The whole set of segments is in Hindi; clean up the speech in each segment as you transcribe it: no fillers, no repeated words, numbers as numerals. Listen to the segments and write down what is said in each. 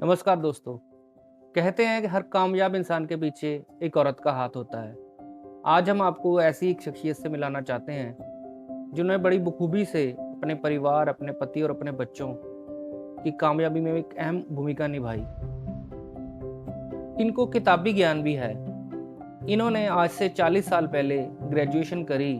नमस्कार दोस्तों। कहते हैं कि हर कामयाब इंसान के पीछे एक औरत का हाथ होता है। आज हम आपको ऐसी एक शख्सियत से मिलाना चाहते हैं जिन्होंने बड़ी बखूबी से अपने परिवार, अपने पति और अपने बच्चों की कामयाबी में एक अहम भूमिका निभाई। इनको किताबी ज्ञान भी है। इन्होंने आज से 40 साल पहले ग्रेजुएशन करी,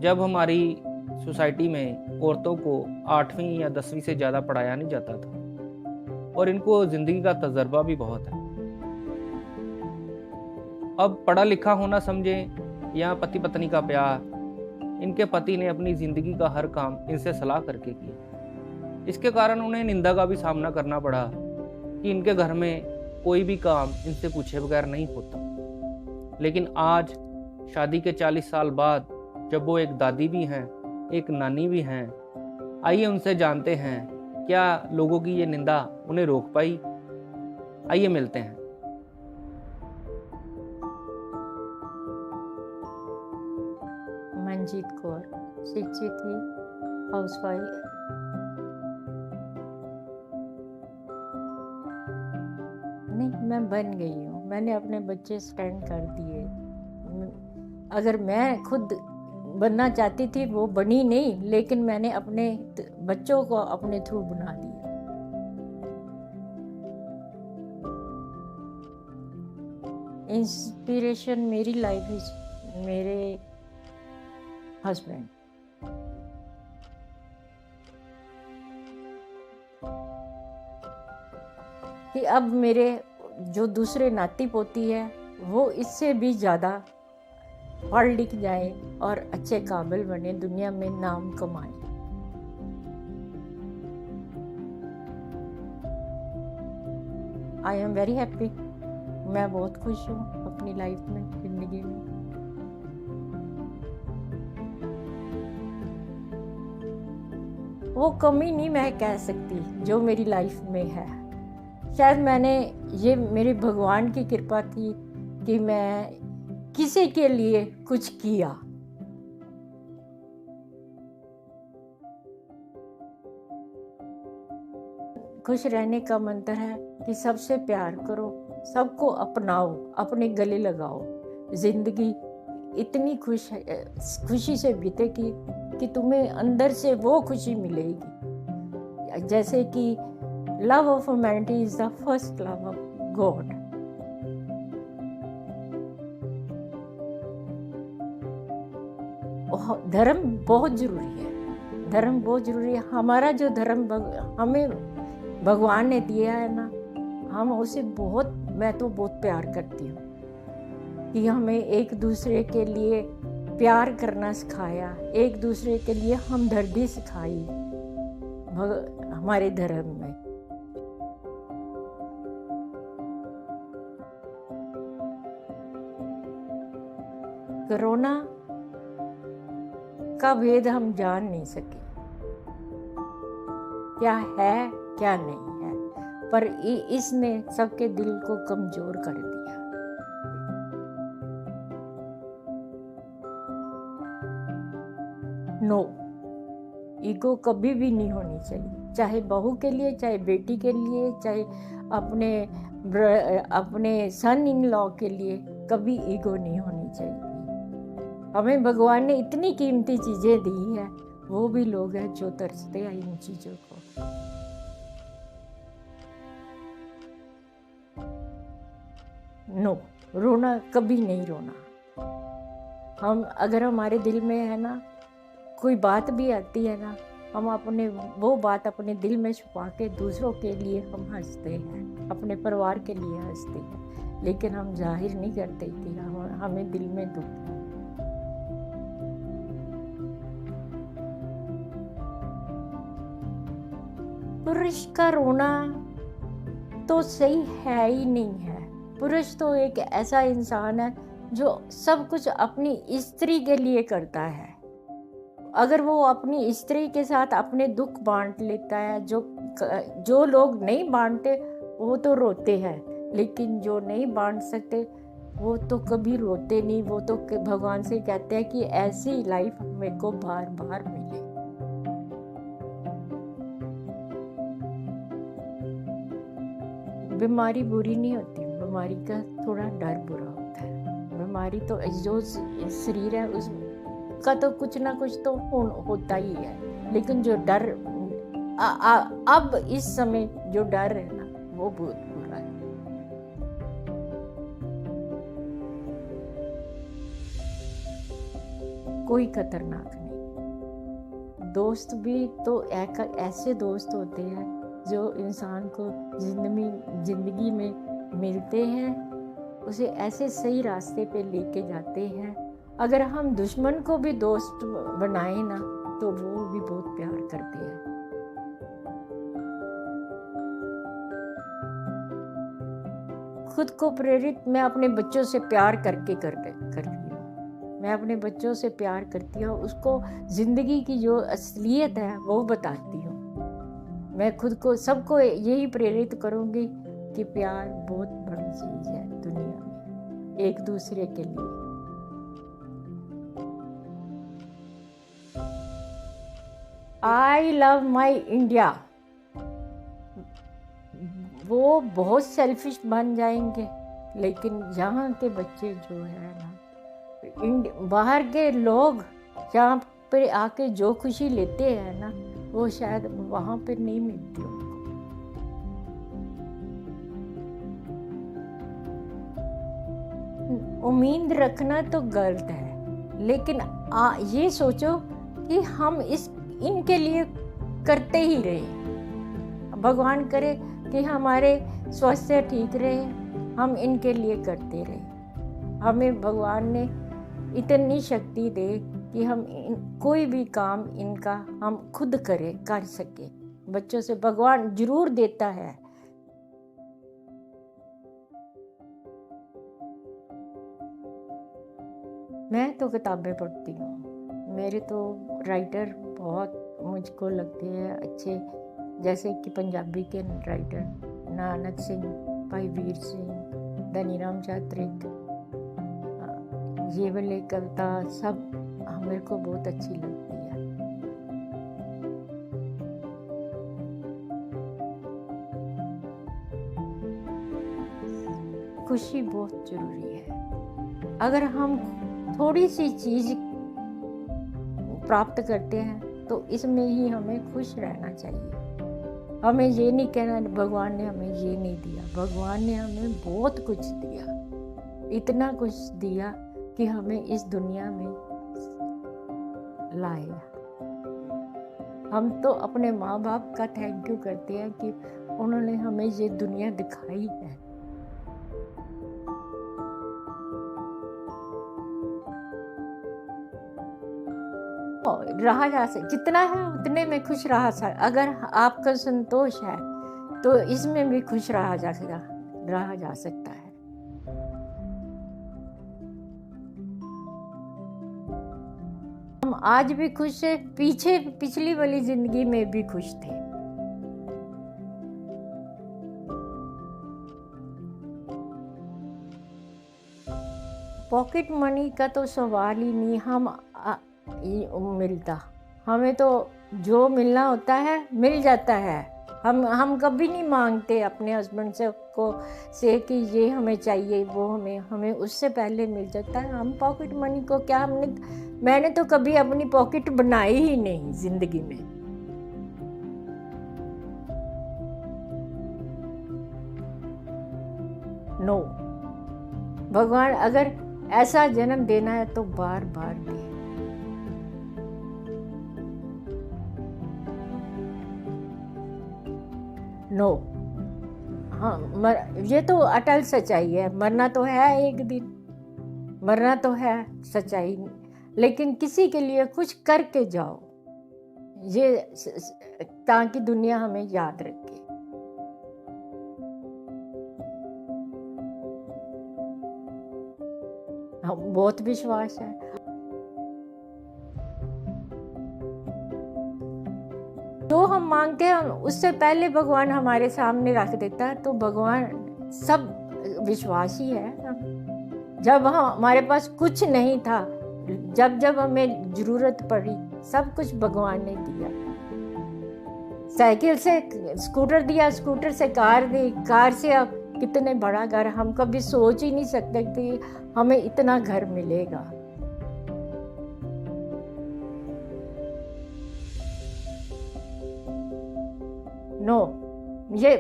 जब हमारी सोसाइटी में औरतों को 8वीं या 10वीं से ज़्यादा पढ़ाया नहीं जाता था और इनको ज़िंदगी का तजर्बा भी बहुत है। अब पढ़ा लिखा होना समझें या पति पत्नी का प्यार, इनके पति ने अपनी ज़िंदगी का हर काम इनसे सलाह करके किया। इसके कारण उन्हें निंदा का भी सामना करना पड़ा कि इनके घर में कोई भी काम इनसे पूछे बगैर नहीं होता। लेकिन आज शादी के 40 साल बाद जब वो एक दादी भी हैं, एक नानी भी हैं, आइए उनसे जानते हैं क्या लोगों की ये निंदा उन्हें रोक पाई। आइए मिलते हैं। मनजीत कौर, शिक्षित थी, हाउसवाइफ। नहीं, मैं बन गई हूँ। मैंने अपने बच्चे स्टैंड कर दिए। अगर मैं खुद बनना चाहती थी वो बनी नहीं, लेकिन मैंने अपने बच्चों को अपने थ्रू बना दिया। इंस्पिरेशन मेरी लाइफ इज मेरे हस्बैंड। कि अब मेरे जो दूसरे नाती पोती है वो इससे भी ज़्यादा पढ़ लिख जाए और अच्छे काबिल बने, दुनिया में नाम कमाए। I am very happy. मैं बहुत खुश हूँ अपनी लाइफ में, जिंदगी में। वो कमी नहीं मैं कह सकती जो मेरी लाइफ में है। शायद ये मेरे भगवान की कृपा थी कि मैं किसी के लिए कुछ किया। खुश रहने का मंत्र है कि सबसे प्यार करो, सबको अपनाओ, अपने गले लगाओ। जिंदगी इतनी खुशी से बीतेगी कि तुम्हें अंदर से वो खुशी मिलेगी, जैसे कि love of humanity is the first love of God. धर्म बहुत जरूरी है। धर्म बहुत जरूरी है। हमारा जो धर्म हमें भगवान ने दिया है ना, हम उसे मैं तो बहुत प्यार करती हूँ कि हमें एक दूसरे के लिए प्यार करना सिखाया, एक दूसरे के लिए हमदर्दी सिखाई हमारे धर्म में। कोरोना का भेद हम जान नहीं सके, क्या है क्या नहीं है, पर इसने सबके दिल को कमजोर कर दिया। नो, ईगो कभी भी नहीं होनी चाहिए, चाहे बहू के लिए, चाहे बेटी के लिए, चाहे अपने सन इन लॉ के लिए, कभी ईगो नहीं होनी चाहिए। हमें भगवान ने इतनी कीमती चीजें दी है, वो भी लोग हैं जो तरसते हैं इन चीजों को। नो, रोना कभी नहीं रोना। अगर हमारे दिल में है ना कोई बात भी आती है ना, हम वो बात अपने दिल में छुपा के दूसरों के लिए हम हंसते हैं, अपने परिवार के लिए हंसते हैं, लेकिन हम जाहिर नहीं करते कि हमें दिल में दुख है। पुरुष का रोना तो सही है ही नहीं है। पुरुष तो एक ऐसा इंसान है जो सब कुछ अपनी स्त्री के लिए करता है। अगर वो अपनी स्त्री के साथ अपने दुख बांट लेता है, जो लोग नहीं बांटते वो तो रोते हैं, लेकिन जो नहीं बांट सकते वो तो कभी रोते नहीं। वो तो भगवान से कहते हैं कि ऐसी लाइफ मेरे को बार बार मिले। बीमारी बुरी नहीं होती, बीमारी का थोड़ा डर बुरा होता है। बीमारी तो जो शरीर है उसका तो कुछ ना कुछ तो होता ही है, लेकिन जो डर अब इस समय जो डर है ना वो बहुत बुरा है। कोई खतरनाक नहीं। दोस्त भी तो ऐसे दोस्त होते हैं जो इंसान को जिंदगी में मिलते हैं, उसे ऐसे सही रास्ते पे लेके जाते हैं। अगर हम दुश्मन को भी दोस्त बनाए ना तो वो भी बहुत प्यार करते हैं। खुद को प्रेरित मैं अपने बच्चों से प्यार करके करती हूँ। मैं अपने बच्चों से प्यार करती हूँ, उसको जिंदगी की जो असलियत है वो बताती हूँ। मैं खुद को सबको यही प्रेरित करूँगी कि प्यार बहुत बड़ी चीज़ है दुनिया में, एक दूसरे के लिए। I love my India. वो बहुत सेल्फिश बन जाएंगे, लेकिन यहाँ के बच्चे जो है ना, बाहर के लोग यहाँ पे आके जो खुशी लेते हैं ना वो शायद वहाँ पे नहीं मिलती उनको। उम्मीद रखना तो गलत है, लेकिन ये सोचो कि हम इनके लिए करते ही रहे। भगवान करे कि हमारे स्वास्थ्य ठीक रहे, हम इनके लिए करते रहे। हमें भगवान ने इतनी शक्ति दे कि हम कोई भी काम इनका हम खुद कर सके। बच्चों से भगवान जरूर देता है। मैं तो किताबें पढ़ती हूँ। मेरे तो राइटर बहुत मुझको लगते हैं अच्छे, जैसे कि पंजाबी के राइटर नानक सिंह, भाई वीर सिंह, धनीराम चातरिक, ये वाले कविता सब मेरे को बहुत अच्छी लगती है। खुशी बहुत जरूरी है। अगर हम थोड़ी सी चीज प्राप्त करते हैं तो इसमें ही हमें खुश रहना चाहिए। हमें ये नहीं कहना भगवान ने हमें ये नहीं दिया। भगवान ने हमें बहुत कुछ दिया, इतना कुछ दिया कि हमें इस दुनिया में लाया। हम तो अपने माँ बाप का थैंक यू करते हैं कि उन्होंने हमें ये दुनिया दिखाई है। रहा जा सकता, जितना है उतने में खुश रहा सकता। अगर आपका संतोष है तो इसमें भी खुश रहा जा सकता है। हम आज भी खुश है, पिछली वाली जिंदगी में भी खुश थे। पॉकेट मनी का तो सवाल ही नहीं हम मिलता। हमें तो जो मिलना होता है मिल जाता है। हम कभी नहीं मांगते अपने हस्बैंड से कि ये हमें चाहिए, वो हमें उससे पहले मिल जाता है। हम पॉकेट मनी को क्या मैंने तो कभी अपनी पॉकेट बनाई ही नहीं जिंदगी में। नो, भगवान अगर ऐसा जन्म देना है तो बार बार दे। नो, हाँ, ये तो अटल सच्चाई है। मरना तो है एक दिन, मरना तो है सच्चाई, लेकिन किसी के लिए कुछ करके जाओ, ये ताकि दुनिया हमें याद रखे। बहुत विश्वास है। जो हम मांगते हैं उससे पहले भगवान हमारे सामने रख देता है, तो भगवान सब विश्वास ही है। जब हमारे पास कुछ नहीं था, जब हमें जरूरत पड़ी, सब कुछ भगवान ने दिया। साइकिल से स्कूटर दिया, स्कूटर से कार दी, कार से अब कितने बड़ा घर। हम कभी सोच ही नहीं सकते कि हमें इतना घर मिलेगा। नो,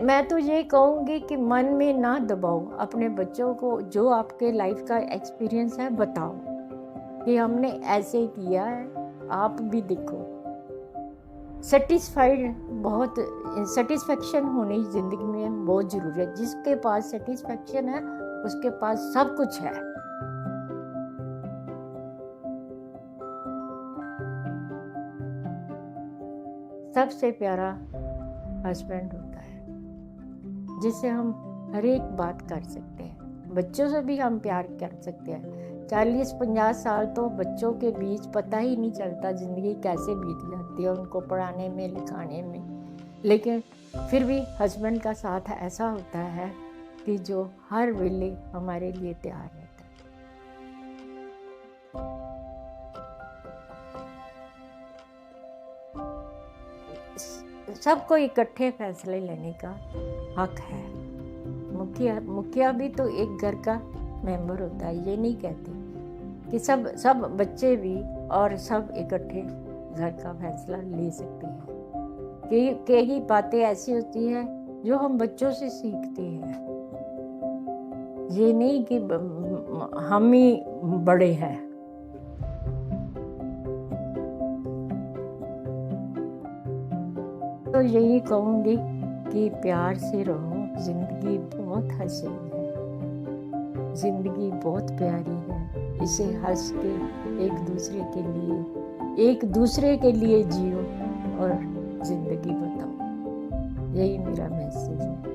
मैं तो ये कहूँगी कि मन में ना दबाओ, अपने बच्चों को जो आपके लाइफ का एक्सपीरियंस है बताओ कि हमने ऐसे किया है, आप भी देखो। सेटिस्फैक्शन होनी ज़िंदगी में बहुत ज़रूरी है। जिसके पास सेटिस्फैक्शन है उसके पास सब कुछ है। सबसे प्यारा हस्बैंड होता है जिससे हम हर एक बात कर सकते हैं। बच्चों से भी हम प्यार कर सकते हैं। 40-50 साल तो बच्चों के बीच पता ही नहीं चलता ज़िंदगी कैसे बीत जाती है, उनको पढ़ाने में, लिखाने में। लेकिन फिर भी हस्बैंड का साथ ऐसा होता है कि जो हर वेले हमारे लिए तैयार रहता है। सबको इकट्ठे फैसले लेने का हक है। मुखिया भी तो एक घर का मेंबर होता है। ये नहीं कहती कि सब बच्चे भी और सब इकट्ठे घर का फैसला ले सकते हैं। कई बातें ऐसी होती हैं जो हम बच्चों से सीखते हैं। ये नहीं कि हम ही बड़े हैं। तो यही कहूँगी कि प्यार से रहो। ज़िंदगी बहुत हसीन है, ज़िंदगी बहुत प्यारी है। इसे हंस के एक दूसरे के लिए जियो और ज़िंदगी बताओ। यही मेरा मैसेज है।